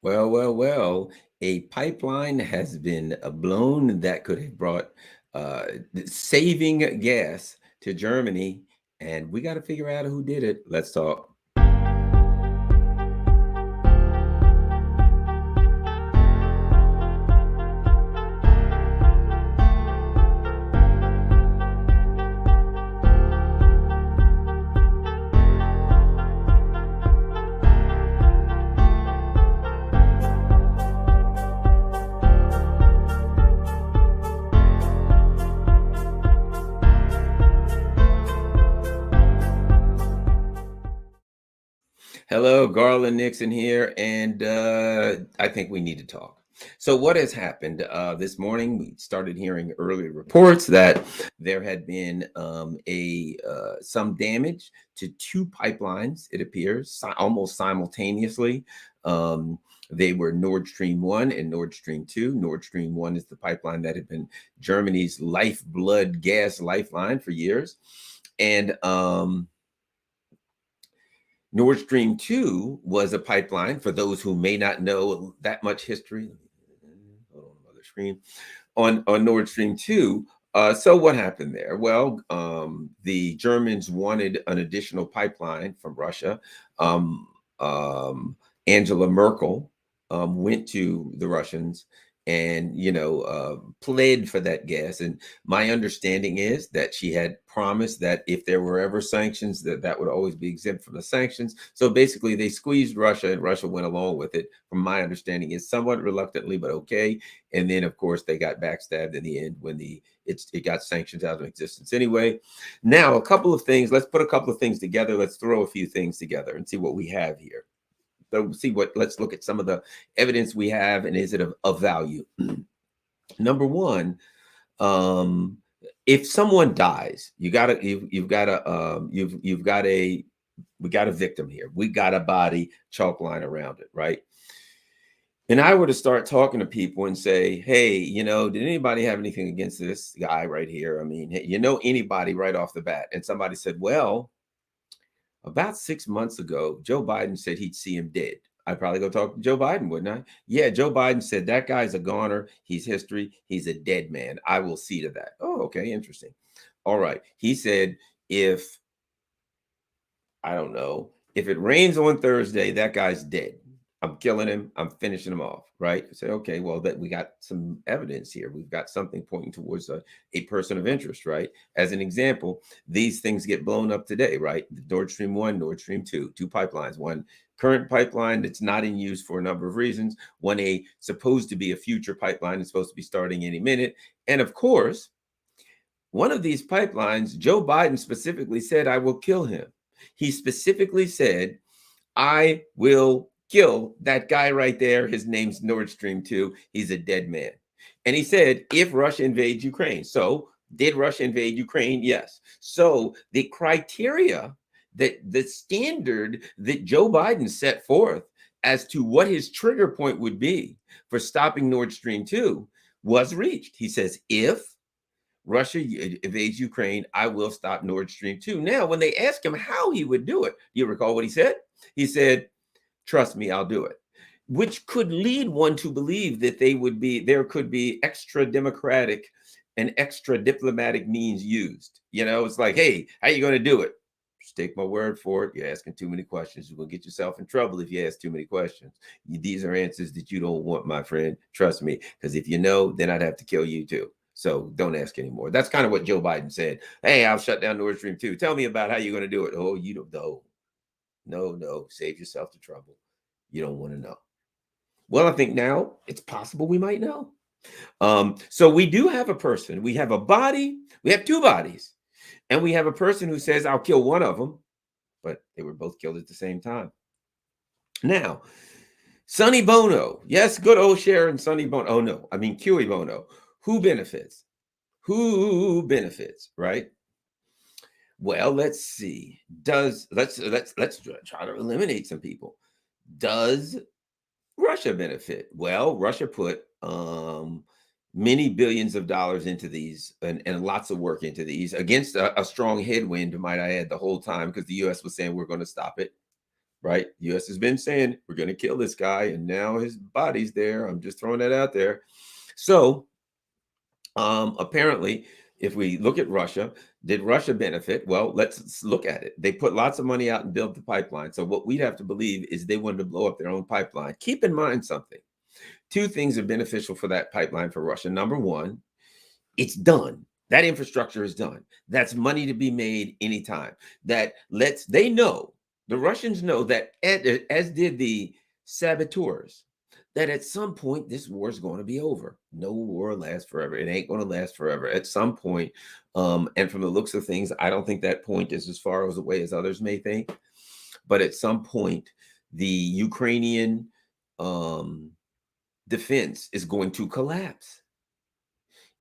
Well. A pipeline has been blown that could have brought uh, saving gas to Germany, and we got to figure out who did it. Let's talk. Hello, Garland Nixon here, and I think we need to talk. So, what has happened this morning? We started hearing early reports that there had been a some damage to two pipelines. It appears almost simultaneously. Um, they were Nord Stream 1 and Nord Stream 2. Nord Stream 1 is the pipeline that had been Germany's lifeblood gas lifeline for years. And Nord Stream 2 was a pipeline, for those who may not know that much history. Hold on, another screen. On Nord Stream 2, so what happened there? Well, the Germans wanted an additional pipeline from Russia. Um, um, Angela Merkel went to the Russians and pled for that gas. And my understanding is that she had promised that if there were ever sanctions, that would always be exempt from the sanctions. So basically, they squeezed Russia, and Russia went along with it. From my understanding, is somewhat reluctantly, but okay. And then, of course, they got backstabbed in the end when it got sanctions out of existence anyway. Now, a couple of things. Let's put a couple of things together. Let's throw a few things together and see what we have here. So let's look at some of the evidence we have, and is it of value? Number one, um, if someone dies, you've got a we got a victim here. We got a body, chalk line around it, right? And I were to start talking to people and say, hey, did anybody have anything against this guy right here? I mean, hey, anybody right off the bat? And somebody said, well, about 6 months ago, Joe Biden said he'd see him dead. I'd probably go talk to Joe Biden, wouldn't I? Yeah, Joe Biden said that guy's a goner. He's history. He's a dead man. I will see to that. Oh, okay, interesting. All right. He said, if I don't know, if it rains on Thursday, that guy's dead. I'm killing him. I'm finishing him off. Right. Say, okay, well, that we got some evidence here. We've got something pointing towards a person of interest. Right. As an example, these things get blown up today. Right. The Nord Stream 1, Nord Stream 2, two pipelines. One current pipeline that's not in use for a number of reasons. One supposed to be a future pipeline that's supposed to be starting any minute. And of course, one of these pipelines, Joe Biden specifically said, I will kill him. He specifically said, I will kill that guy right there. His name's Nord Stream 2. He's a dead man. And he said, if Russia invades Ukraine. So, did Russia invade Ukraine? Yes. So, the criteria, that the standard that Joe Biden set forth as to what his trigger point would be for stopping Nord Stream 2 was reached. He says, if Russia invades Ukraine, I will stop Nord Stream 2. Now, when they asked him how he would do it, do you recall what he said? He said, trust me, I'll do it. Which could lead one to believe that there could be extra democratic and extra diplomatic means used. It's like, hey, how you going to do it? Just take my word for it. You're asking too many questions. You're going to get yourself in trouble if you ask too many questions. These are answers that you don't want, my friend. Trust me, because if you know, then I'd have to kill you too. So don't ask anymore. That's kind of what Joe Biden said. Hey, I'll shut down Nord Stream 2. Tell me about how you're going to do it. Oh, you don't know. No. Save yourself the trouble. You don't want to know. Well, I think now it's possible we might know. So we do have a person. We have a body. We have two bodies. And we have a person who says, I'll kill one of them. But they were both killed at the same time. Now, Sonny Bono. Yes, good old Sharon Sonny Bono. Oh, no. I mean, Cui Bono. Who benefits? Who benefits, right? Well, let's see. Let's try to eliminate some people. Does Russia benefit? Well, Russia put many billions of dollars into these and lots of work into these against a strong headwind, might I add, the whole time, because the U.S. was saying we're going to stop it. right? U.S. has been saying we're going to kill this guy, and now his body's there. I'm just throwing that out there. So apparently, if we look at Russia, did Russia benefit? Well, let's look at it. They put lots of money out and built the pipeline. So what we'd have to believe is they wanted to blow up their own pipeline. Keep in mind something. Two things are beneficial for that pipeline for Russia. Number one, it's done. That infrastructure is done. That's money to be made anytime. They know, the Russians know that, as did the saboteurs, that at some point this war is going to be over. No war lasts forever. It ain't going to last forever. At some point, and from the looks of things, I don't think that point is as far away as others may think. But at some point, the Ukrainian defense is going to collapse.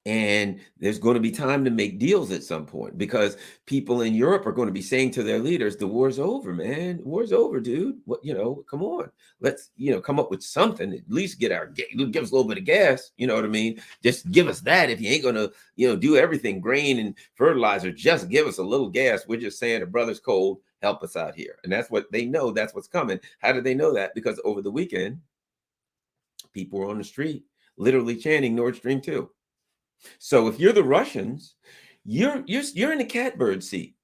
And there's going to be time to make deals at some point, because people in Europe are going to be saying to their leaders, the war's over, man. The war's over, dude. What, come on. Let's, come up with something. At least give us a little bit of gas. You know what I mean? Just give us that. If you ain't going to, do everything, grain and fertilizer, just give us a little gas. We're just saying the brother's cold. Help us out here. And that's what they know. That's what's coming. How do they know that? Because over the weekend, people were on the street literally chanting Nord Stream 2. So if you're the Russians, you're in the catbird seat.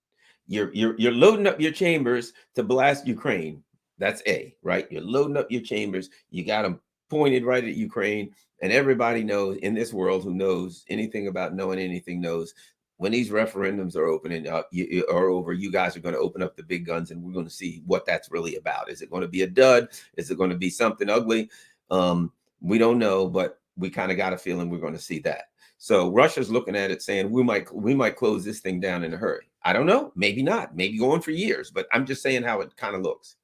You're loading up your chambers to blast Ukraine. That's A, right? You're loading up your chambers. You got them pointed right at Ukraine, and everybody knows in this world who knows anything about knowing anything knows when these referendums are opening up, are over. You guys are going to open up the big guns, and we're going to see what that's really about. Is it going to be a dud? Is it going to be something ugly? We don't know, but we kind of got a feeling we're going to see that. So Russia's looking at it saying we might close this thing down in a hurry. I don't know, maybe not, maybe going for years, but I'm just saying how it kind of looks,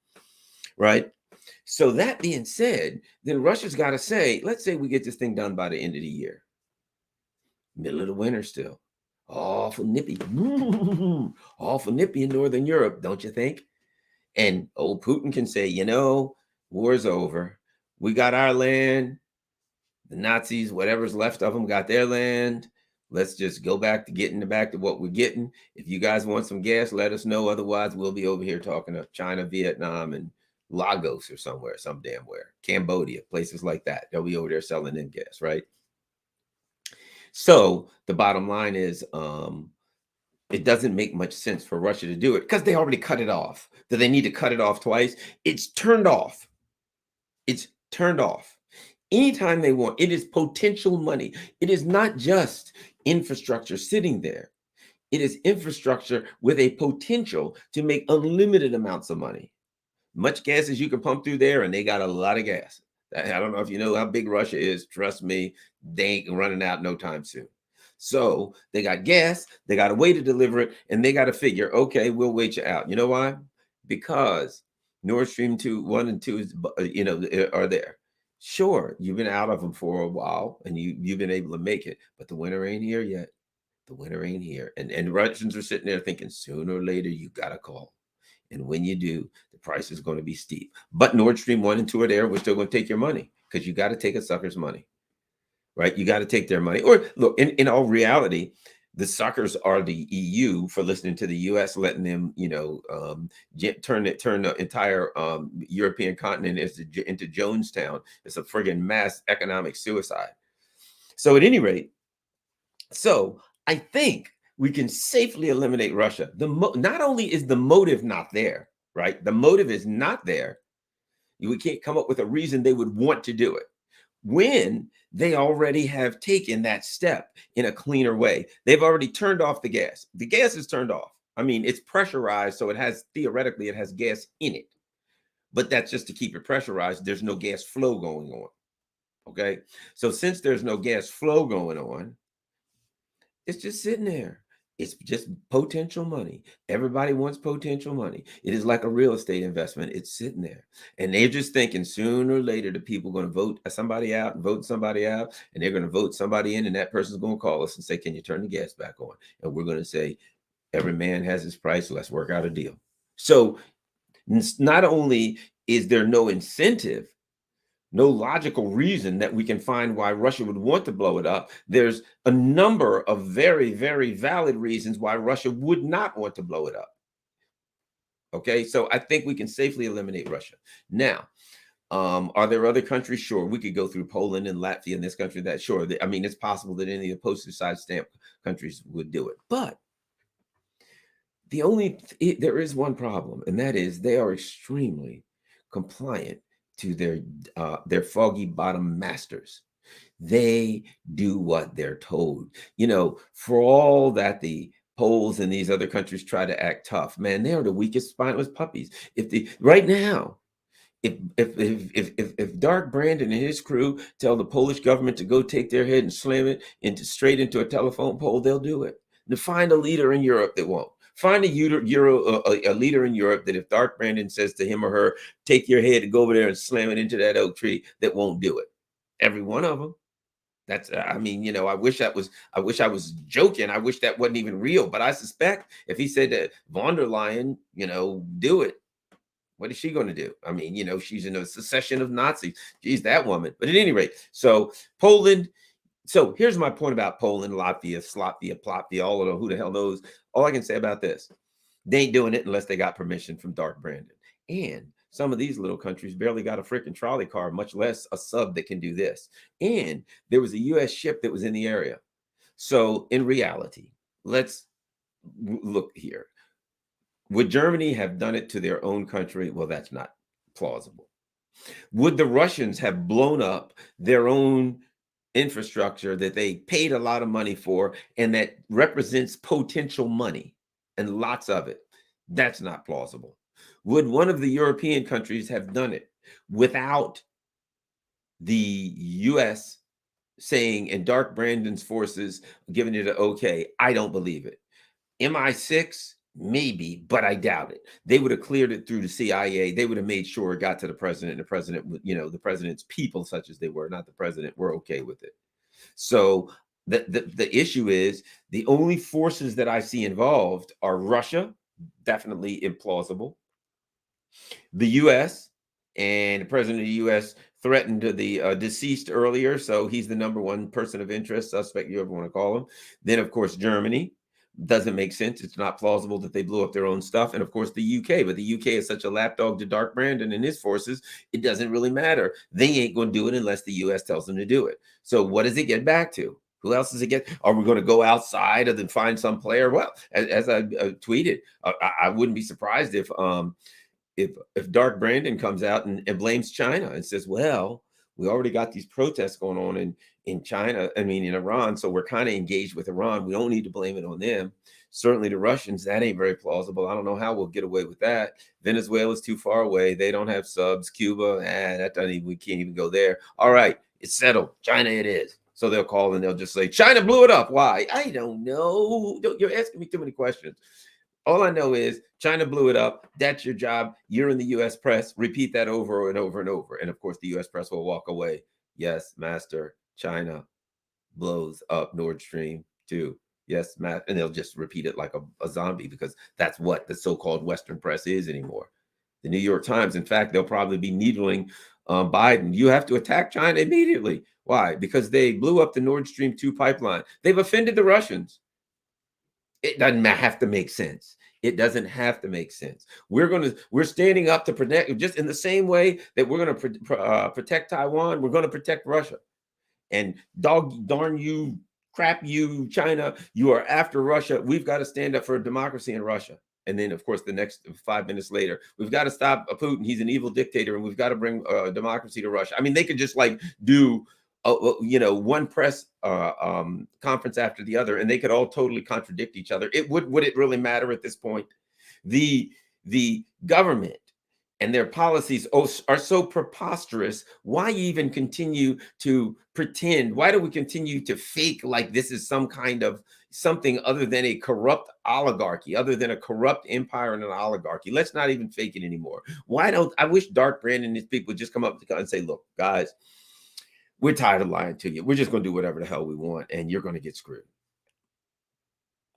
right? So that being said, then Russia's got to say, let's say we get this thing done by the end of the year, middle of the winter still, awful nippy, awful nippy in Northern Europe, don't you think? And old Putin can say, war's over. We got our land. The Nazis, whatever's left of them, got their land. Let's just go back to what we're getting. If you guys want some gas, let us know. Otherwise, we'll be over here talking to China, Vietnam, and Lagos or somewhere, some damn where. Cambodia, places like that. They'll be over there selling them gas, right? So the bottom line is, it doesn't make much sense for Russia to do it because they already cut it off. Do they need to cut it off twice? It's turned off. It's turned off. Anytime they want, it is potential money. It is not just infrastructure sitting there. It is infrastructure with a potential to make unlimited amounts of money. Much gas as you can pump through there, and they got a lot of gas. I don't know if you know how big Russia is. Trust me, they ain't running out no time soon. So they got gas, they got a way to deliver it, and they got to figure, okay, we'll wait you out. You know why? Because Nord Stream 2, 1 and 2 is, are there. Sure, you've been out of them for a while and you've been able to make it, but the winter ain't here yet. The winter ain't here. And Russians are sitting there thinking sooner or later you got to call. And when you do, the price is going to be steep. But Nord Stream 1 and 2 are there. We're still going to take your money because you got to take a sucker's money, right? You got to take their money. Or look, in all reality, the suckers are the EU for listening to the US, letting them, turn the entire European continent into Jonestown. It's a friggin' mass economic suicide. So at any rate, I think we can safely eliminate Russia. Not only is the motive not there, right? The motive is not there. We can't come up with a reason they would want to do it when they already have taken that step in a cleaner way. They've already turned off the gas. The gas is turned off. I mean, it's pressurized, so theoretically it has gas in it. But that's just to keep it pressurized. There's no gas flow going on. Okay? So since there's no gas flow going on, it's just sitting there. It's just potential money. Everybody wants potential money. It is like a real estate investment. It's sitting there. And they're just thinking sooner or later the people are going to vote somebody out and vote somebody out. And they're going to vote somebody in. And that person's going to call us and say, can you turn the gas back on? And we're going to say, every man has his price. Let's work out a deal. So not only is there no incentive, no logical reason that we can find why Russia would want to blow it up. There's a number of very, very valid reasons why Russia would not want to blow it up. Okay, so I think we can safely eliminate Russia. Now, are there other countries? Sure, we could go through Poland and Latvia and this country, that. Sure, I mean, it's possible that any of the postage size stamp countries would do it. But there is one problem, and that is they are extremely compliant to their foggy bottom masters. They do what they're told. For all that the Poles and these other countries try to act tough, man, they are the weakest, spineless puppies. If the right now, if Dark Brandon and his crew tell the Polish government to go take their head and slam it straight into a telephone pole, they'll do it. To find a leader in Europe that won't. Find a leader in Europe that if Dark Brandon says to him or her, take your head and go over there and slam it into that oak tree, that won't do it. Every one of them. I mean, I wish I was joking. I wish that wasn't even real. But I suspect if he said to von der Leyen, do it, what is she going to do? I mean, she's in a secession of Nazis. She's that woman. But at any rate, so Poland. So here's my point about Poland, Latvia, Slotvia, Plotvia, all of them. Who the hell knows? All I can say about this, they ain't doing it unless they got permission from Dark Brandon. And some of these little countries barely got a freaking trolley car, much less a sub that can do this. And there was a U.S. ship that was in the area. So in reality, let's look here. Would Germany have done it to their own country? Well, that's not plausible. Would the Russians have blown up their own infrastructure that they paid a lot of money for and that represents potential money and lots of it? That's not plausible. Would one of the European countries have done it without the US saying and Dark Brandon's forces giving it an okay? I don't believe it. MI6, maybe, but I doubt it. They would have cleared it through the CIA. They would have made sure it got to the president. The president, the president's people, such as they were, not the president, were okay with it. So the issue is the only forces that I see involved are Russia, definitely implausible, the U.S., and the president of the U.S. threatened the deceased earlier, so he's the number one person of interest, suspect, you ever want to call him. Then, of course, Germany. Doesn't make sense. It's not plausible that they blew up their own stuff. And of course, the UK. But the UK is such a lapdog to Dark Brandon and his forces, it doesn't really matter. They ain't going to do it unless the US tells them to do it. So what does it get back to? Who else does it get? Are we going to go outside and then find some player? Well, as I tweeted, I wouldn't be surprised if Dark Brandon comes out and blames China and says, well, we already got these protests going on in China, in Iran, so we're kind of engaged with Iran. We don't need to blame it on them. Certainly the Russians, that ain't very plausible. I don't know how we'll get away with that. Venezuela's too far away. They don't have subs. Cuba, we can't even go there. All right, it's settled. China it is. So they'll call and they'll just say, China blew it up. Why? I don't know. You're asking me too many questions. All I know is China blew it up. That's your job. You're in the U.S. press. Repeat that over and over and over. And of course, the U.S. press will walk away. Yes, master, China blows up Nord Stream 2. Yes, Matt. And they'll just repeat it like a zombie because that's what the so-called Western press is anymore. The New York Times, in fact, they'll probably be needling Biden. You have to attack China immediately. Why? Because they blew up the Nord Stream 2 pipeline. They've offended the Russians. It doesn't have to make sense. It doesn't have to make sense. We're standing up to protect, just in the same way that we're going to protect Taiwan. We're going to protect Russia. And darn you, crap you, China, you are after Russia. We've got to stand up for democracy in Russia. And then, of course, the next 5 minutes later, we've got to stop Putin. He's an evil dictator, and we've got to bring democracy to Russia. I mean, they could just do one press conference after the other, and they could all totally contradict each other. Would it really matter at this point? The government and their policies are so preposterous. Why even continue to pretend? Why do we continue to fake like this is some kind of something other than a corrupt oligarchy, other than a corrupt empire and an oligarchy? Let's not even fake it anymore. I wish Dark Brandon and his people would just come up and say, look, guys, we're tired of lying to you. We're just going to do whatever the hell we want, and you're going to get screwed.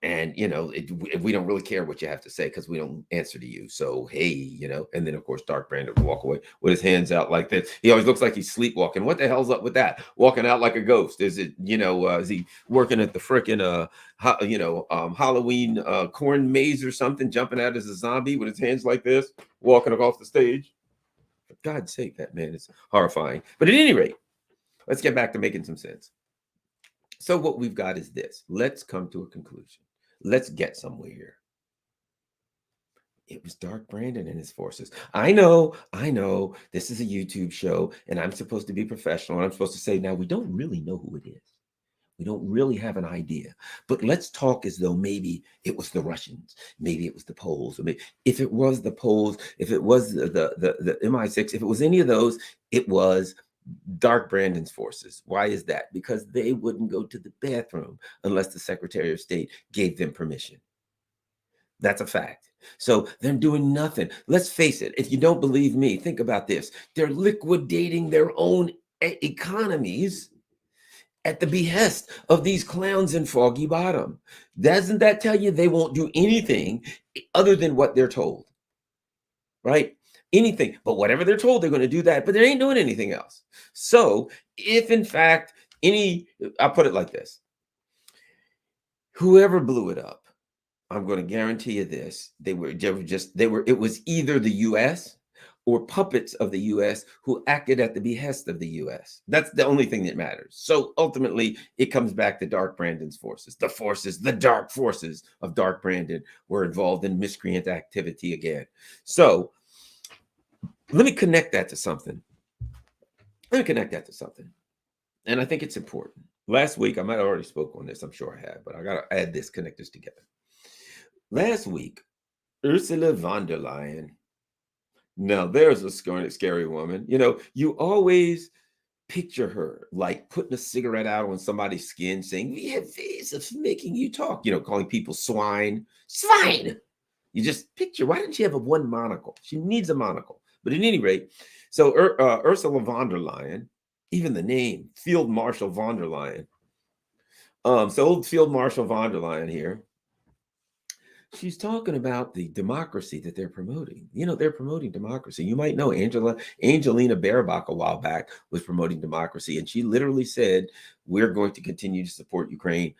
And, we don't really care what you have to say because we don't answer to you. So, hey, and then, of course, Dark Brandon will walk away with his hands out like this. He always looks like he's sleepwalking. What the hell's up with that? Walking out like a ghost. Is it, is he working at the frickin', Halloween corn maze or something, jumping out as a zombie with his hands like this, walking off the stage? For God's sake, that man is horrifying. But at any rate, let's get back to making some sense. So what we've got is this. Let's come to a conclusion. Let's get somewhere here. It was Dark Brandon and his forces. I know, this is a YouTube show and I'm supposed to be professional. And I'm supposed to say, now we don't really know who it is. We don't really have an idea, but let's talk as though maybe it was the Russians, maybe it was the Poles, or maybe if it was the Poles, if it was the MI6, if it was any of those, it was Dark Brandon's forces. Why is that? Because they wouldn't go to the bathroom unless the Secretary of State gave them permission. That's a fact. So they're doing nothing. Let's face it. If you don't believe me, think about this. They're liquidating their own economies at the behest of these clowns in Foggy Bottom. Doesn't that tell you they won't do anything other than what they're told? Right? Anything, but whatever they're told, they're going to do that, but they ain't doing anything else. So if in fact I'll put it like this, whoever blew it up, I'm going to guarantee you this, it was either the US or puppets of the US who acted at the behest of the US. That's the only thing that matters. So ultimately, it comes back to Dark Brandon's forces. The dark forces of Dark Brandon were involved in miscreant activity again. So let me connect that to something. And I think it's important. Last week, I might have already spoke on this. I'm sure I have, but I got to add this, connect this together. Last week, Ursula von der Leyen. Now, there's a scary woman. You always picture her like putting a cigarette out on somebody's skin, saying, we have ways of making you talk, calling people swine. Swine! You just picture, why didn't she have one monocle? She needs a monocle. But at any rate, so Ursula von der Leyen, even the name, Field Marshal von der Leyen. So old Field Marshal von der Leyen here, she's talking about the democracy that they're promoting. They're promoting democracy. You might know Angelina Baerbock a while back was promoting democracy, and she literally said, we're going to continue to support Ukraine.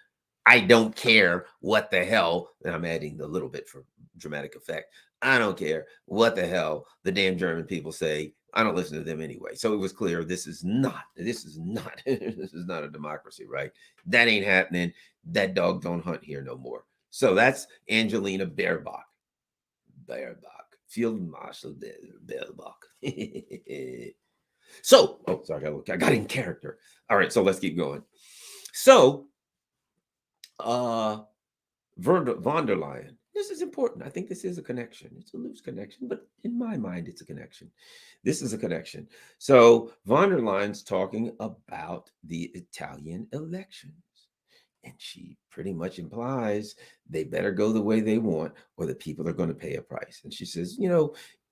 I don't care what the hell, and I'm adding a little bit for dramatic effect. I don't care what the hell the damn German people say. I don't listen to them anyway. So it was clear this is not a democracy, right? That ain't happening. That dog don't hunt here no more. So that's Angelina Baerbock. Field Marshal Baerbock. So, sorry, I got in character. All right, so let's keep going. So, von der Leyen. This is important. I think this is a connection. It's a loose connection, but in my mind, it's a connection. This is a connection. So von der Leyen's talking about the Italian elections. And she pretty much implies they better go the way they want or the people are going to pay a price. And she says,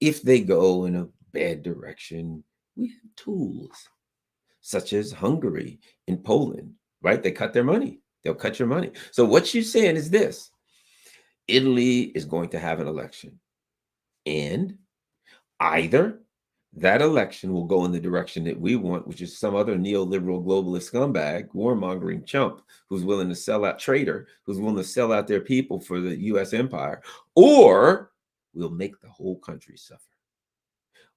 if they go in a bad direction, we have tools such as Hungary and Poland, right? They cut their money. They'll cut your money. So what she's saying is this. Italy is going to have an election. And either that election will go in the direction that we want, which is some other neoliberal globalist scumbag, warmongering chump who's willing to sell out, traitor, who's willing to sell out their people for the US empire, or we'll make the whole country suffer.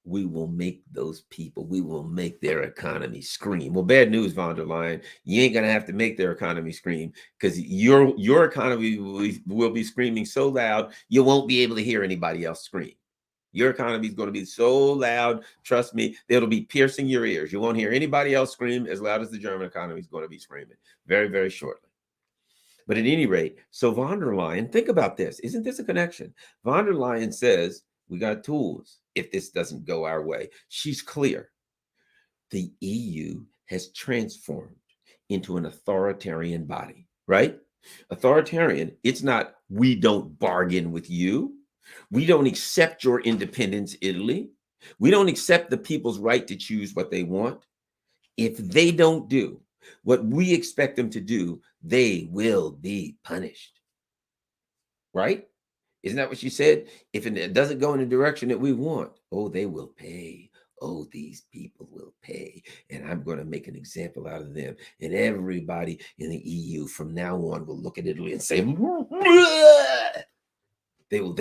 We will make those people, we will make their economy scream. Well, bad news, von der Leyen, you ain't gonna have to make their economy scream because your economy will be screaming so loud you won't be able to hear anybody else scream. Your economy is going to be so loud, trust me, it'll be piercing your ears. You won't hear anybody else scream as loud as the German economy is going to be screaming very, very shortly. But at any rate, so von der Leyen, think about this. Isn't this a connection? Von der Leyen says, we got tools if this doesn't go our way. She's clear. The EU has transformed into an authoritarian body, right? Authoritarian, it's not, we don't bargain with you. We don't accept your independence, Italy. We don't accept the people's right to choose what they want. If they don't do what we expect them to do, they will be punished. right? Isn't that what you said? If it doesn't go in the direction that we want, oh, they will pay. Oh, these people will pay. And I'm going to make an example out of them. And everybody in the EU from now on will look at Italy and say, they'll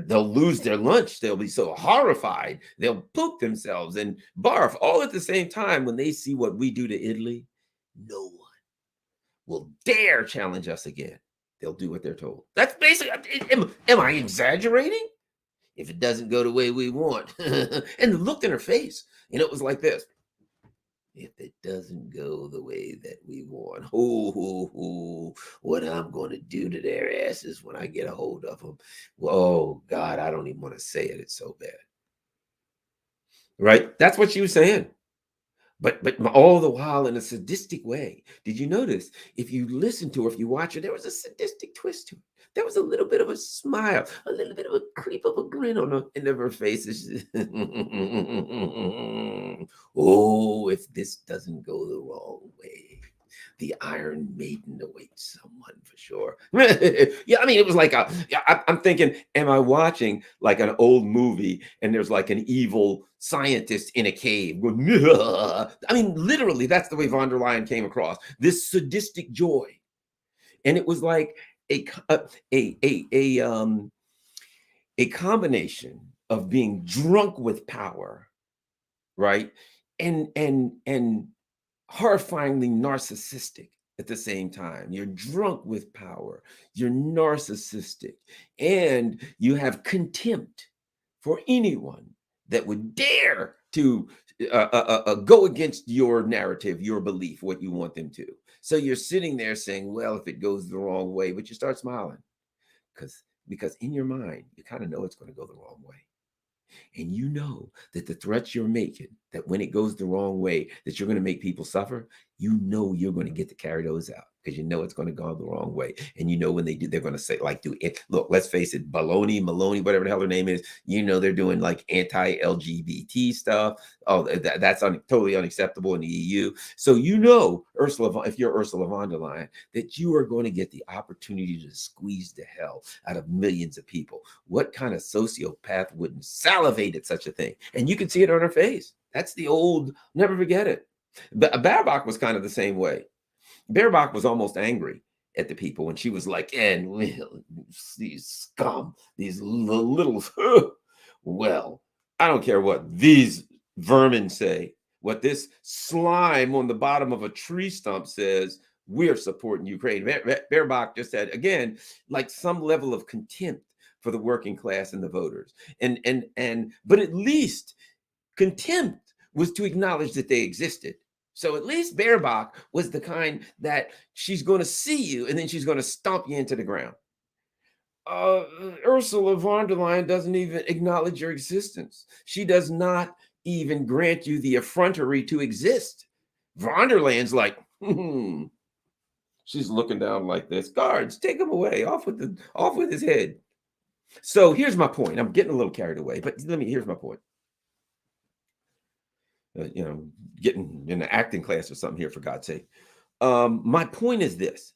lose their lunch. They'll be so horrified. They'll poop themselves and barf all at the same time when they see what we do to Italy. No one will dare challenge us again. They'll do what they're told. That's basically, am I exaggerating? If it doesn't go the way we want. And looked in her face, and it was like this. If it doesn't go the way that we want, what I'm going to do to their asses when I get a hold of them. Oh, God, I don't even want to say it. It's so bad. Right? That's what she was saying. But all the while in a sadistic way. Did you notice? If you listen to her, if you watch her, there was a sadistic twist to it. There was a little bit of a smile, a little bit of a creep of a grin on the end of her face. Oh, if this doesn't go the wrong way, the Iron Maiden awaits someone for sure. Yeah, I mean, it was like I'm thinking, am I watching like an old movie and there's like an evil scientist in a cave going, "Nyah." I mean, literally, that's the way von der Leyen came across, this sadistic joy. And it was like a combination of being drunk with power, right? And horrifyingly narcissistic at the same time. You're drunk with power, you're narcissistic, and you have contempt for anyone that would dare to go against your narrative, your belief, what you want them to. So you're sitting there saying, well, if it goes the wrong way, but you start smiling because in your mind, you kind of know it's going to go the wrong way. And you know that the threats you're making, that when it goes the wrong way, that you're going to make people suffer, you know you're going to get to carry those out because you know it's going to go the wrong way. And you know when they do, they're going to say, like, do it. Look, let's face it, Maloney, whatever the hell her name is, you know they're doing like anti-LGBT stuff. Oh, that's totally unacceptable in the EU. So you know, if you're Ursula von der Leyen, that you are going to get the opportunity to squeeze the hell out of millions of people. What kind of sociopath wouldn't salivate at such a thing? And you can see it on her face. That's the old, never forget it. Baerbock was kind of the same way. Baerbock was almost angry at the people when she was like, and these scum, these little, well, I don't care what these vermin say, what this slime on the bottom of a tree stump says, we're supporting Ukraine. Baerbock just had, again, like some level of contempt for the working class and the voters. But at least contempt was to acknowledge that they existed. So at least Baerbock was the kind that she's going to see you and then she's going to stomp you into the ground. Ursula von der Leyen doesn't even acknowledge your existence. She does not even grant you the effrontery to exist. Von der Leyen's like, she's looking down like this. Guards, take him away. Off with his head. So here's my point. I'm getting a little carried away, but here's my point. Getting in an acting class or something here, for God's sake. My point is this.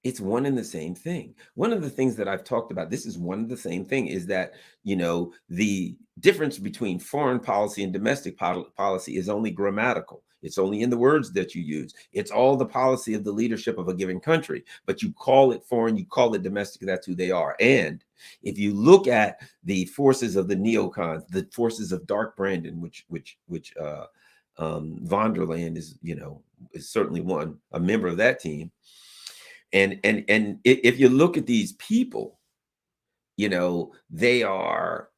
It's one and the same thing. One of the things that I've talked about, this is one of the same thing, is that, the difference between foreign policy and domestic policy is only grammatical. It's only in the words that you use. It's all the policy of the leadership of a given country, but you call it foreign, you call it domestic, that's who they are. And if you look at the forces of the neocons, the forces of Dark Brandon, which von der Leyen is certainly a member of that team. And if you look at these people, they are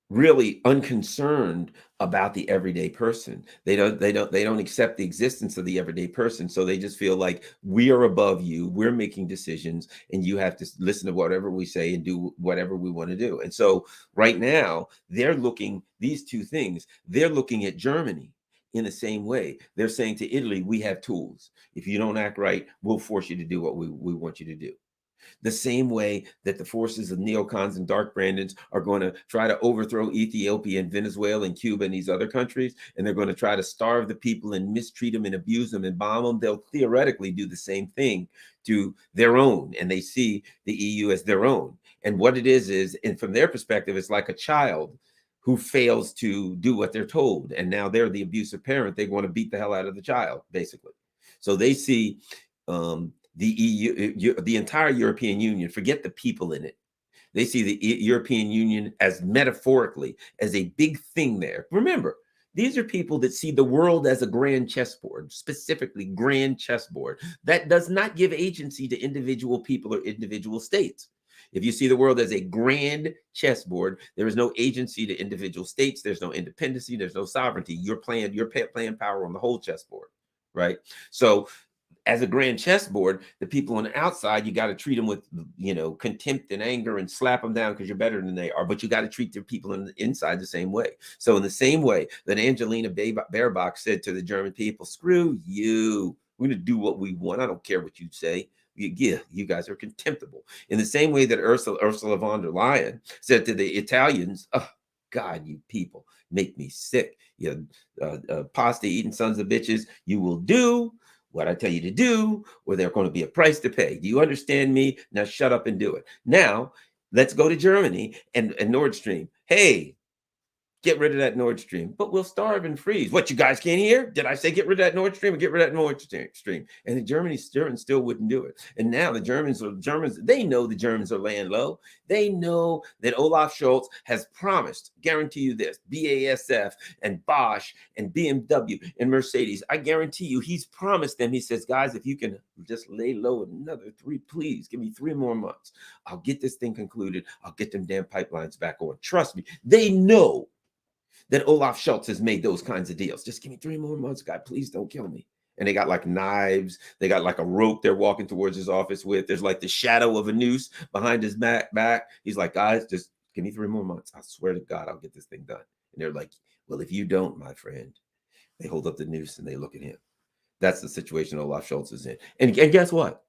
really unconcerned about the everyday person. They don't accept the existence of the everyday person. So they just feel like we are above you. We're making decisions and you have to listen to whatever we say and do whatever we want to do. And so right now these two things, they're looking at Germany in the same way. They're saying to Italy, we have tools. If you don't act right, we'll force you to do what we want you to do. The same way that the forces of neocons and dark Brandons are going to try to overthrow Ethiopia and Venezuela and Cuba and these other countries, and they're going to try to starve the people and mistreat them and abuse them and bomb them, they'll theoretically do the same thing to their own, and they see the EU as their own. And what it is, and from their perspective, it's like a child who fails to do what they're told, and now they're the abusive parent. They want to beat the hell out of the child, basically. So they see the EU, the entire European Union, forget the people in it. They see the European Union as metaphorically as a big thing there. Remember, these are people that see the world as a grand chessboard, specifically grand chessboard. That does not give agency to individual people or individual states. If you see the world as a grand chessboard, there is no agency to individual states. There's no independency. There's no sovereignty. You're playing power on the whole chessboard, right? So as a grand chessboard, the people on the outside, you got to treat them with, contempt and anger and slap them down because you're better than they are. But you got to treat the people on the inside the same way. So in the same way that Angelina Baerbock said to the German people, screw you, we're going to do what we want. I don't care what you say. Yeah, you guys are contemptible. In the same way that Ursula von der Leyen said to the Italians, oh, God, you people make me sick. You pasta eating sons of bitches, you will do what I tell you to do, or there's going to be a price to pay. Do you understand me? Now shut up and do it. Now, let's go to Germany and Nord Stream. Hey, get rid of that Nord Stream, but we'll starve and freeze. What, you guys can't hear? Did I say get rid of that Nord Stream or get rid of that Nord Stream? And the Germans still wouldn't do it. And now the Germans, they know the Germans are laying low. They know that Olaf Scholz has promised, guarantee you this, BASF and Bosch and BMW and Mercedes, I guarantee you he's promised them, he says, guys, if you can just lay low another 3, please give me 3 more months. I'll get this thing concluded. I'll get them damn pipelines back on. Trust me, they know that Olaf Scholz has made those kinds of deals. Just give me 3 more months, God. Please don't kill me. And they got like knives. They got like a rope they're walking towards his office with. There's like the shadow of a noose behind his back. He's like, guys, just give me 3 more months. I swear to God, I'll get this thing done. And they're like, well, if you don't, my friend, they hold up the noose and they look at him. That's the situation Olaf Scholz is in. And guess what?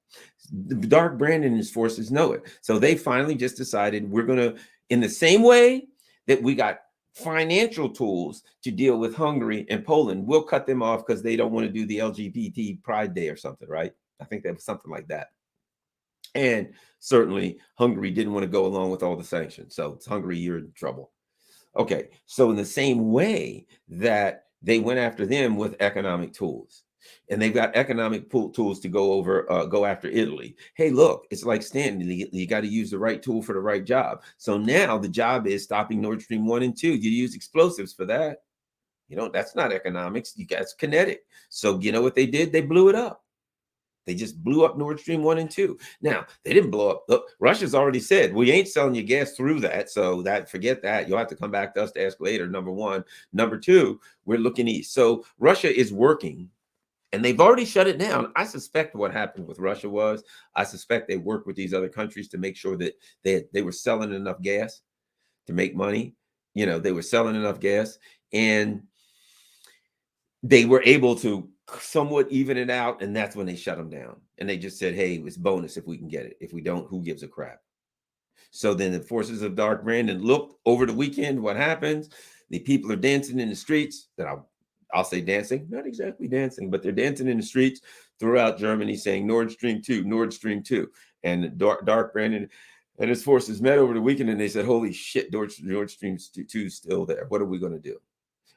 The dark Brandon and his forces know it. So they finally just decided we're going to, in the same way that we got financial tools to deal with Hungary and Poland, we'll cut them off because they don't want to do the LGBT Pride Day or something, right? I think that was something like that. And certainly Hungary didn't want to go along with all the sanctions. So it's Hungary, you're in trouble. Okay, so in the same way that they went after them with economic tools, and they've got economic tools to go after Italy. Hey, look, it's like Stanton. You got to use the right tool for the right job. So now the job is stopping Nord Stream 1 and 2. You use explosives for that. That's not economics. You guys kinetic. So you know what they did? They blew it up. They just blew up Nord Stream 1 and 2. Now, they didn't blow up. Look, Russia's already said, we ain't selling you gas through that. So forget that. You'll have to come back to us to ask later, number one. Number two, we're looking east. So Russia is working, and they've already shut it down. I suspect what happened with Russia was, I suspect they worked with these other countries to make sure that they were selling enough gas to make money. They were selling enough gas, and they were able to somewhat even it out, and that's when they shut them down. And they just said, hey, it's bonus if we can get it. If we don't, who gives a crap? So then the forces of dark Brandon looked over the weekend. What happens? The people are dancing in the streets. That I'll say dancing, not exactly dancing, but they're dancing in the streets throughout Germany saying Nord Stream 2, Nord Stream 2. And dark Brandon and his forces met over the weekend, and they said, holy shit, Nord Stream 2 is still there. What are we going to do?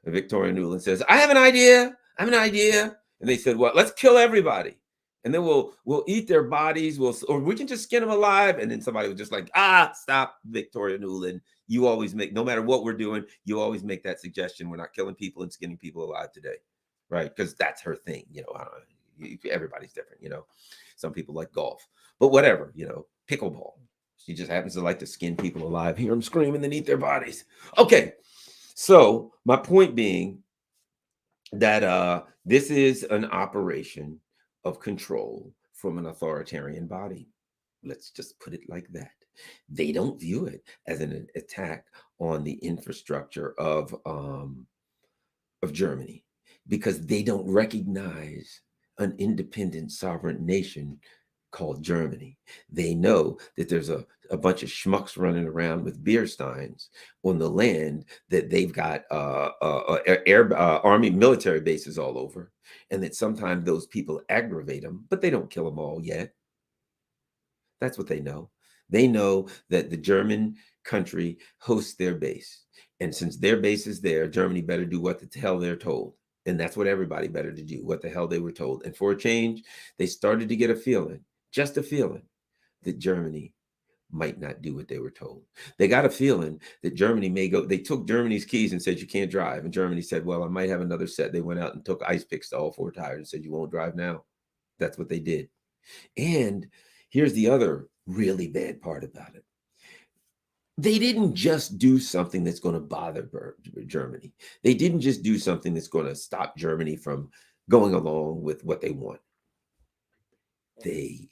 And Victoria Nuland says, I have an idea. And they said, well, let's kill everybody. And then we'll eat their bodies. Or we can just skin them alive. And then somebody was just like, stop, Victoria Nuland. You always make, no matter what we're doing, you always make that suggestion. We're not killing people and skinning people alive today. Right? Because that's her thing. Everybody's different. Some people like golf, but whatever, pickleball. She just happens to like to skin people alive, hear them scream, and then eat their bodies. Okay. So my point being that this is an operation of control from an authoritarian body. Let's just put it like that. They don't view it as an attack on the infrastructure of Germany, because they don't recognize an independent sovereign nation called Germany. They know that there's a bunch of schmucks running around with beer steins on the land that they've got army military bases all over, and that sometimes those people aggravate them, but they don't kill them all yet. That's what they know. They know that the German country hosts their base. And since their base is there, Germany better do what the hell they're told. And that's what everybody better to do, what the hell they were told. And for a change, they started to get a feeling, just a feeling, that Germany might not do what they were told. They got a feeling that Germany may go. They took Germany's keys and said, you can't drive. And Germany said, well, I might have another set. They went out and took ice picks to all four tires and said, you won't drive now. That's what they did. And here's the other really bad part about it. They didn't just do something that's going to bother Germany. They didn't just do something that's going to stop Germany from going along with what they want. They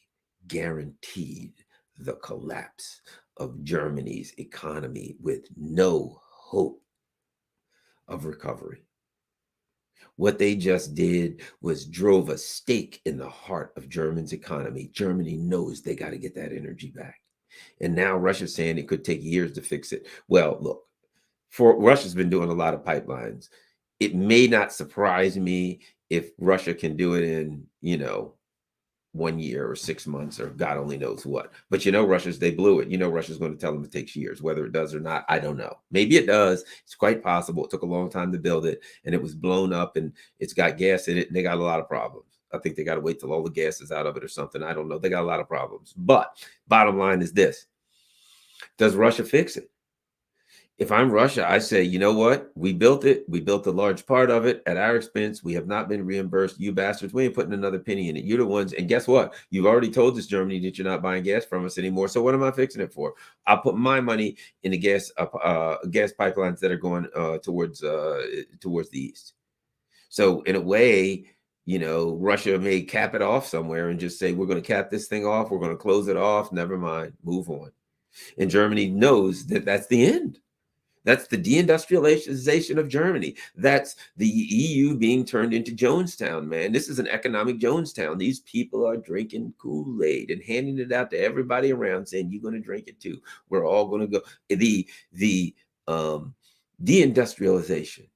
guaranteed the collapse of Germany's economy with no hope of recovery. What they just did was drove a stake in the heart of Germany's economy. Germany knows they got to get that energy back. And now Russia's saying it could take years to fix it. Well, look, for Russia's been doing a lot of pipelines. It may not surprise me if Russia can do it in, 1 year or 6 months or God only knows what. But they blew it. Russia's going to tell them it takes years. Whether it does or not, I don't know. Maybe it does. It's quite possible. It took a long time to build it, and it was blown up, and it's got gas in it, and they got a lot of problems. I think they got to wait till all the gas is out of it or something. I don't know. They got a lot of problems. But bottom line is this. Does Russia fix it? If I'm Russia, I say, you know what? We built it. We built a large part of it at our expense. We have not been reimbursed. You bastards, we ain't putting another penny in it. You're the ones. And guess what? You've already told us, Germany, that you're not buying gas from us anymore. So what am I fixing it for? I'll put my money in the gas pipelines that are going towards the east. So in a way, Russia may cap it off somewhere and just say, we're going to cap this thing off. We're going to close it off. Never mind. Move on. And Germany knows that that's the end. That's the deindustrialization of Germany. That's the EU being turned into Jonestown, man. This is an economic Jonestown. These people are drinking Kool-Aid and handing it out to everybody around, saying, you're going to drink it too. We're all going to go. The deindustrialization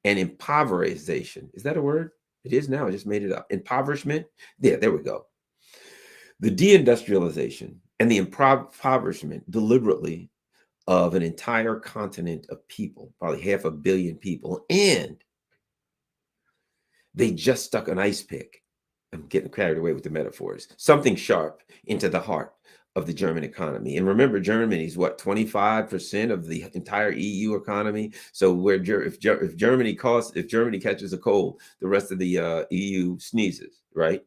and impoverization. Is that a word? It is now. I just made it up. Impoverishment. Yeah, there we go. The deindustrialization and the impoverishment deliberately of an entire continent of people, probably 500 million people, and they just stuck an ice pick. I'm getting carried away with the metaphors. Something sharp into the heart of the German economy. And remember, Germany's 25% of the entire EU economy. So if Germany catches a cold, the rest of the EU sneezes, right?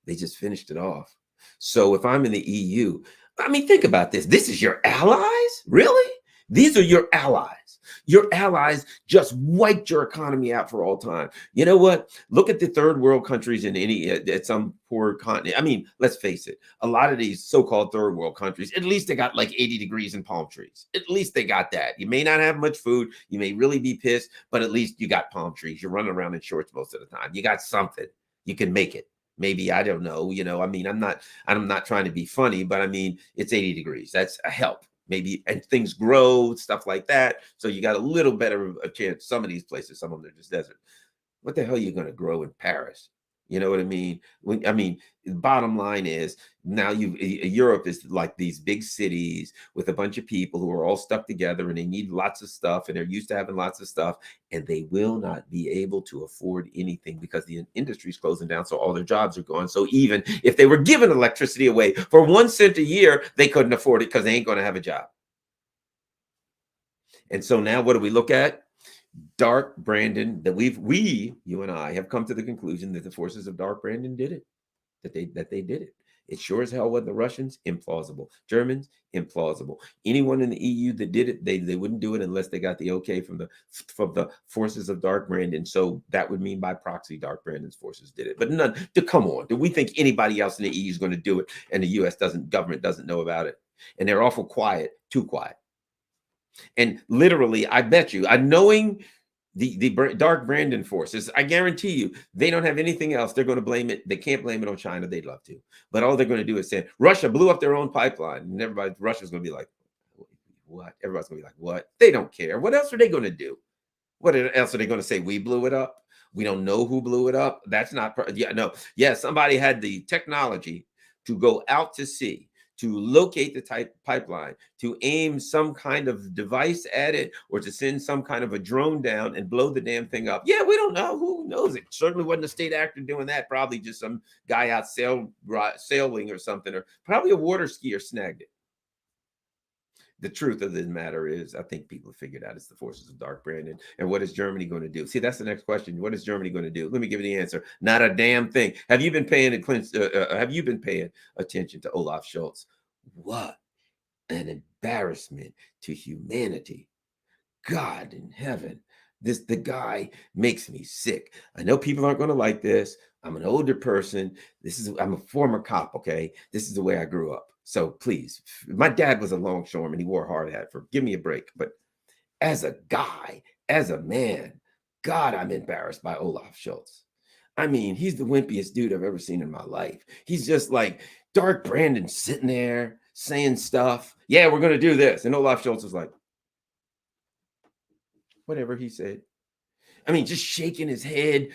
They just finished it off. So if I'm in the EU, I mean, think about this. This is your allies? Really? These are your allies. Your allies just wiped your economy out for all time. You know what? Look at the third world countries in at some poor continent. I mean, let's face it. A lot of these so-called third world countries, at least they got like 80 degrees and palm trees. At least they got that. You may not have much food. You may really be pissed, but at least you got palm trees. You're running around in shorts most of the time. You got something. You can make it. Maybe, I don't know. I mean, I'm not trying to be funny, but I mean, it's 80 degrees. That's a help. Maybe, and things grow, stuff like that. So you got a little better of a chance. Some of these places, some of them are just desert. What the hell are you going to grow in Paris? You know what I mean? The bottom line is now Europe is like these big cities with a bunch of people who are all stuck together, and they need lots of stuff, and they're used to having lots of stuff, and they will not be able to afford anything because the industry's closing down. So all their jobs are gone. So even if they were giving electricity away for 1 cent a year, they couldn't afford it because they ain't going to have a job. And so now what do we look at? Dark Brandon, that you and I have come to the conclusion that the forces of Dark Brandon did it, that they did it. It sure as hell wasn't the Russians. Implausible. Germans, implausible. Anyone in the EU that did it, they wouldn't do it unless they got the okay from the forces of Dark Brandon. So that would mean by proxy, Dark Brandon's forces did it. But come on, do we think anybody else in the EU is going to do it, and the U.S. government doesn't know about it? And they're awful quiet, too quiet. And literally, I bet you, knowing The dark Brandon forces. I guarantee you, they don't have anything else. They're going to blame it. They can't blame it on China. They'd love to, but all they're going to do is say Russia blew up their own pipeline, and everybody, Russia's going to be like, "What?" Everybody's going to be like, "What?" They don't care. What else are they going to do? What else are they going to say? We blew it up. We don't know who blew it up. That's not. Yeah, no. Yeah, somebody had the technology to go out to sea, to locate the type pipeline, to aim some kind of device at it, or to send some kind of a drone down and blow the damn thing up. Yeah, we don't know. Who knows? It certainly wasn't a state actor doing that. Probably just some guy out sailing or something, or probably a water skier snagged it. The truth of the matter is, I think people have figured out it's the forces of dark Brandon. And what is Germany going to do? See, that's the next question. What is Germany going to do? Let me give you the answer. Not a damn thing. Have you been paying attention to Olaf Scholz? What an embarrassment to humanity. God in heaven. The guy makes me sick. I know people aren't going to like this. I'm an older person. I'm a former cop, okay? This is the way I grew up. So please, my dad was a longshoreman. He wore a hard hat. Give me a break. But as a guy, as a man, God, I'm embarrassed by Olaf Scholz. I mean, he's the wimpiest dude I've ever seen in my life. He's just like Dark Brandon sitting there saying stuff. Yeah, we're going to do this. And Olaf Scholz was like, whatever he said. I mean, just shaking his head,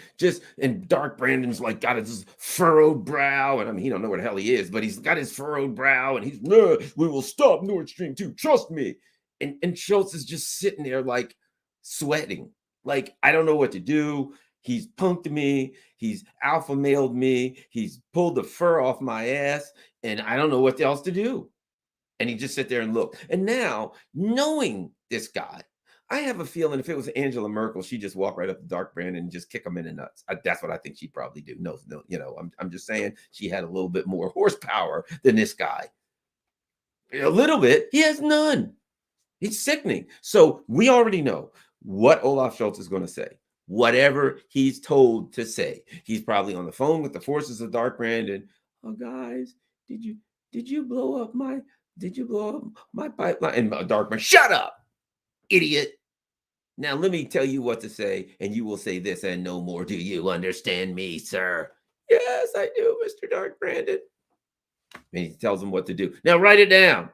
and Dark Brandon's like got his furrowed brow, and I mean, he don't know where the hell he is, but he's got his furrowed brow, and he's, we will stop Nord Stream 2, trust me. And Schultz is just sitting there like sweating, like, I don't know what to do. He's punked me, he's alpha mailed me, he's pulled the fur off my ass, and I don't know what else to do. And he just sit there and look. And now, knowing this guy, I have a feeling if it was Angela Merkel, she'd just walk right up to Dark Brandon and just kick him in the nuts. That's what I think she'd probably do. No, I'm just saying she had a little bit more horsepower than this guy. A little bit. He has none. It's sickening. So we already know what Olaf Scholz is going to say. Whatever he's told to say. He's probably on the phone with the forces of Dark Brandon. Oh, guys, did you blow up my pipeline? And Dark Brandon, shut up, idiot. Now, let me tell you what to say, and you will say this and no more. Do you understand me, sir? Yes, I do, Mr. Dark Brandon. And he tells him what to do. Now, write it down.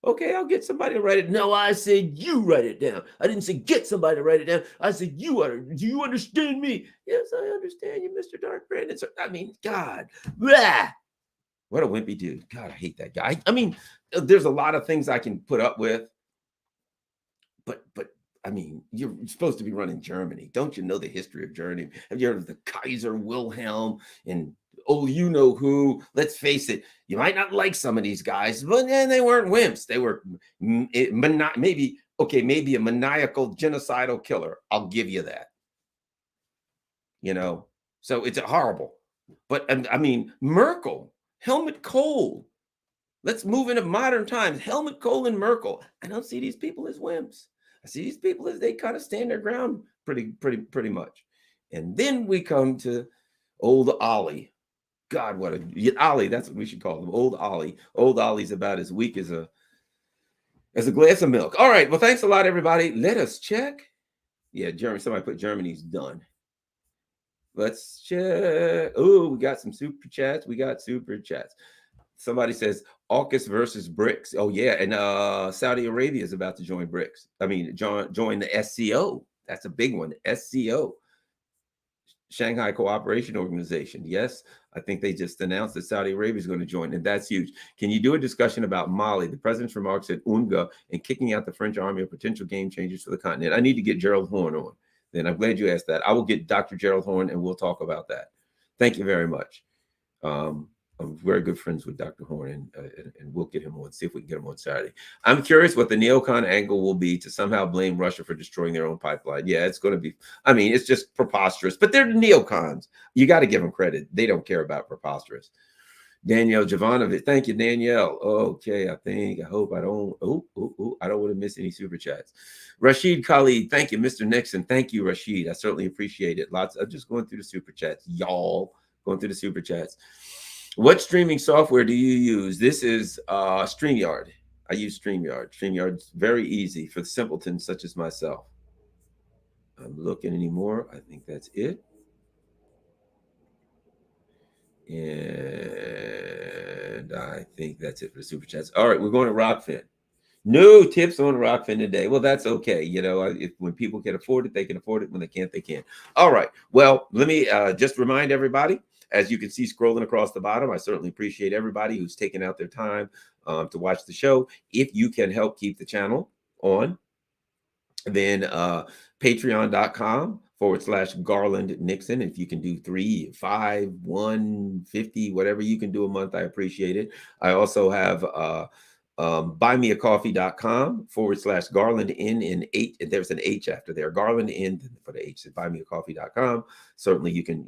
Okay, I'll get somebody to write it. No, I said you write it down. I didn't say get somebody to write it down. I said you are. Do you understand me? Yes, I understand you, Mr. Dark Brandon. So, I mean, God. Blah. What a wimpy dude. God, I hate that guy. I mean, there's a lot of things I can put up with. But I mean, you're supposed to be running Germany. Don't you know the history of Germany? Have you heard of the Kaiser Wilhelm and you know who? Let's face it, you might not like some of these guys, but they weren't wimps. They were maybe a maniacal genocidal killer. I'll give you that. So it's horrible. But I mean, Merkel, Helmut Kohl. Let's move into modern times. Helmut Kohl and Merkel. I don't see these people as wimps. I see these people as they kind of stand their ground pretty much. And then we come to old Ollie. God, what a Ollie, that's what we should call him. Old Ollie. Old Ollie's about as weak as a glass of milk. All right. Well, thanks a lot, everybody. Let us check. Yeah, Germany. Somebody put Germany's done. Let's check. Oh, we got some super chats. Somebody says AUKUS versus BRICS. Oh, yeah. And Saudi Arabia is about to join BRICS. I mean, join the SCO. That's a big one. SCO. Shanghai Cooperation Organization. Yes, I think they just announced that Saudi Arabia is going to join, and that's huge. Can you do a discussion about Mali? The president's remarks at UNGA and kicking out the French army are potential game changers for the continent. I need to get Gerald Horn on. Then I'm glad you asked that. I will get Dr. Gerald Horn, and we'll talk about that. Thank you very much. I'm very good friends with Dr. Horn, and we'll get him on, see if we can get him on Saturday. I'm curious what the neocon angle will be to somehow blame Russia for destroying their own pipeline. Yeah, it's going to be, I mean, it's just preposterous, but they're the neocons. You got to give them credit. They don't care about preposterous. Danielle Jovanovic, thank you, Danielle. Okay, I hope I don't, I don't want to miss any super chats. Rashid Khalid, thank you. Mr. Nixon, thank you, Rashid. I certainly appreciate it. I'm just going through the super chats, y'all, going through the super chats. What streaming software do you use? This is StreamYard. I use StreamYard. StreamYard's very easy for the simpletons such as myself. I'm looking anymore. I think that's it. And I think that's it for the super chats. All right, we're going to Rockfin. No tips on Rockfin today. Well, that's okay. If when people can afford it, they can afford it. When they can't, they can't. All right. Well, let me just remind everybody, as you can see scrolling across the bottom, I certainly appreciate everybody who's taken out their time to watch the show. If you can help keep the channel on, then patreon.com/Garland Nixon. If you can do 3, 5, 1, 50, whatever you can do a month, I appreciate it. I also have buymeacoffee.com/Garland N and H. There's an H after there. Garland N for the H. Buymeacoffee.com. Certainly you can,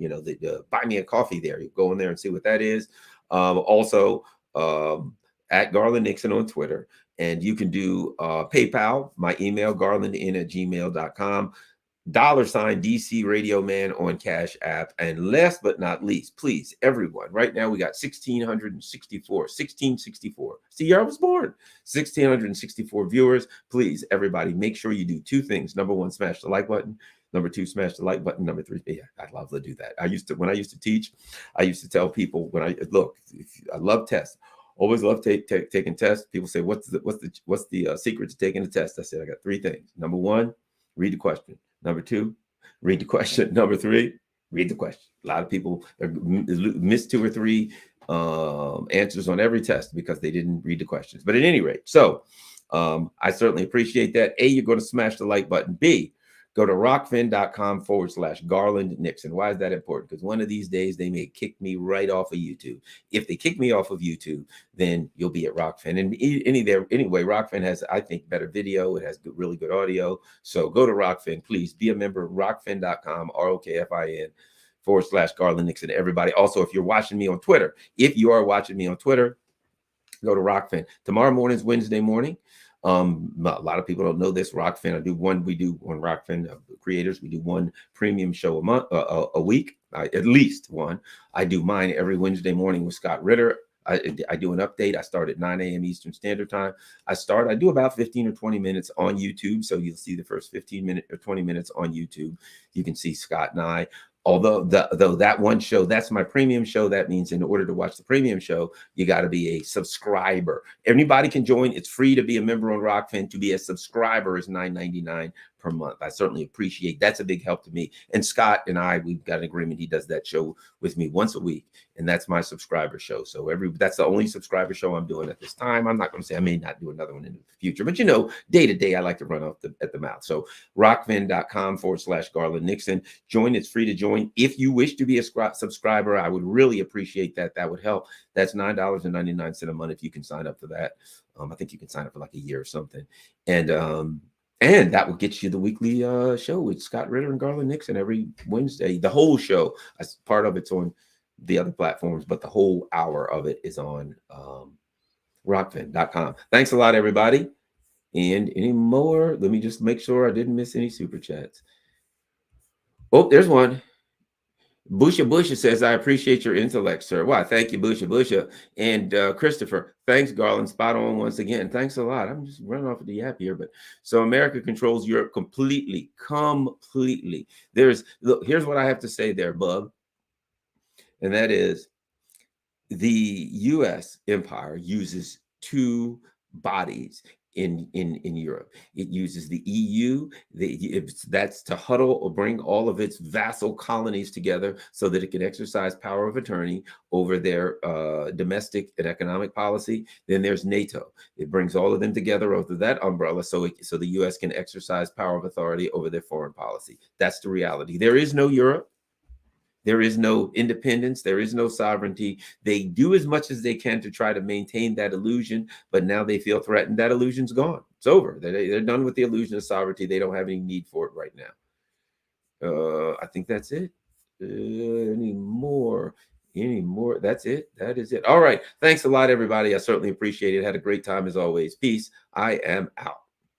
buy me a coffee there. You go in there and see what that is. Also, at Garland Nixon on Twitter. And you can do PayPal, my email, garlandn@gmail.com, $DC Radio Man on Cash App. And last but not least, please, everyone, right now we got 1664. See, year I was born. 1664 viewers. Please, everybody, make sure you do two things. Number one, smash the like button. Number two, smash the like button. Number three, yeah, I love to do that. When I used to teach, I used to tell people I love tests. Always love taking tests. People say, what's the secret to taking a test? I said, I got three things. Number one, read the question. Number two, read the question. Number three, read the question. A lot of people miss 2 or 3 answers on every test because they didn't read the questions. But at any rate, so I certainly appreciate that. A, you're going to smash the like button. B, go to rockfin.com/Garland Nixon. Why is that important? Because one of these days they may kick me right off of YouTube. If they kick me off of YouTube, then you'll be at Rockfin. And anyway, Rockfin has, I think, better video. It has really good audio. So go to Rockfin. Please be a member of rockfin.com, ROKFIN/Garland Nixon. Everybody. Also, if you're watching me on Twitter, go to Rockfin. Tomorrow morning is Wednesday morning. A lot of people don't know this. Rockfin, we do on Rockfin creators, we do one premium show a week, at least one. I do mine every Wednesday morning with Scott Ritter. I do an update. I start at 9 a.m. Eastern Standard Time. I do about 15 or 20 minutes on YouTube. So you'll see the first 15 minutes or 20 minutes on YouTube. You can see Scott and I. Although that one show, that's my premium show. That means in order to watch the premium show, you got to be a subscriber. Anybody can join. It's free to be a member on Rockfin. To be a subscriber is $9.99 per month. I certainly appreciate that's a big help to me. And Scott and we've got an agreement. He does that show with me once a week, and that's my subscriber show. So that's the only subscriber show I'm doing at this time. I'm not going to say I may not do another one in the future, but day to day, I like to run at the mouth. So rockfin.com/Garland Nixon. Join. It's free to join. If you wish to be a subscriber, I would really appreciate that. That would help. That's $9.99 a month if you can sign up for that. I think you can sign up for like a year or something. And that will get you the weekly show with Scott Ritter and Garland Nixon every Wednesday. The whole show, as part of it's on the other platforms, but the whole hour of it is on rockfin.com. Thanks a lot, everybody. And any more? Let me just make sure I didn't miss any super chats. Oh, there's one. Busha says, I appreciate your intellect, sir. Why? Thank you, Busha. And Christopher, thanks, Garland. Spot on once again. Thanks a lot. I'm just running off of the yap here. But so America controls Europe completely. Here's what I have to say there, bub. And that is the U.S. empire uses 2 bodies in Europe. It uses the EU. That's to huddle or bring all of its vassal colonies together so that it can exercise power of attorney over their domestic and economic policy. Then there's NATO. It brings all of them together under that umbrella so the U.S. can exercise power of authority over their foreign policy. That's the reality. There is no Europe. There is no independence. There is no sovereignty. They do as much as they can to try to maintain that illusion, but now they feel threatened. That illusion's gone. It's over. They're done with the illusion of sovereignty. They don't have any need for it right now. I think that's it. Any more? That's it. That is it. All right. Thanks a lot, everybody. I certainly appreciate it. Had a great time as always. Peace. I am out.